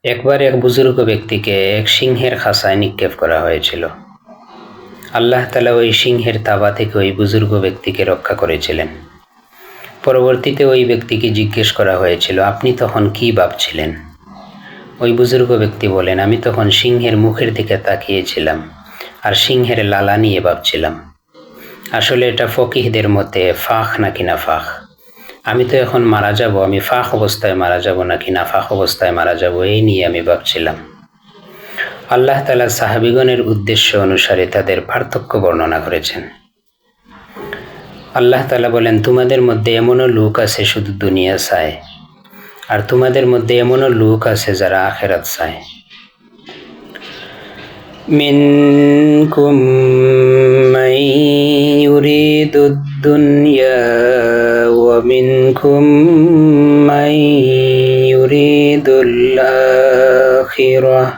একবার এক বুজুর্গ ব্যক্তিকে এক সিংহের খাঁচায় নিক্ষেপ করা হয়েছিল। আল্লাহ তাআলা ওই সিংহের তাবা থেকে ওই বুজুর্গ ব্যক্তিকে রক্ষা করেছিলেন। পরবর্তীতে ওই ব্যক্তিকে জিজ্ঞেস করা হয়েছিল, আপনি তখন কি ভাবছিলেন? ওই বুজুর্গ ব্যক্তি বলেন, আমি তখন সিংহের মুখের দিকে তাকিয়েছিলাম আর সিংহের লালা নিয়ে ভাবছিলাম। আসলে এটা ফকিহদের মতে ফাখ নাকি না ফাখ। আমি তো এখন মারা যাব, আমি ফাখ অবস্থায় মারা যাব নাকি না ফাখ অবস্থায় মারা যাব, এই নিয়ে আমি ভাবছিলাম। আল্লাহ তাআলা সাহাবীগণের উদ্দেশ্য অনুসারে তাদের পার্থক্য বর্ণনা করেছেন। আল্লাহ তাআলা বলেন, তোমাদের মধ্যে এমনও লোক আছে শুধু দুনিয়া চায়, আর তোমাদের মধ্যে এমনও লোক আছে যারা আখিরাত চায়। মিনকুম মান ইউরিদুদ দুনিয়া ওয়া মিনকুম মান ইউরিদুল আখিরাহ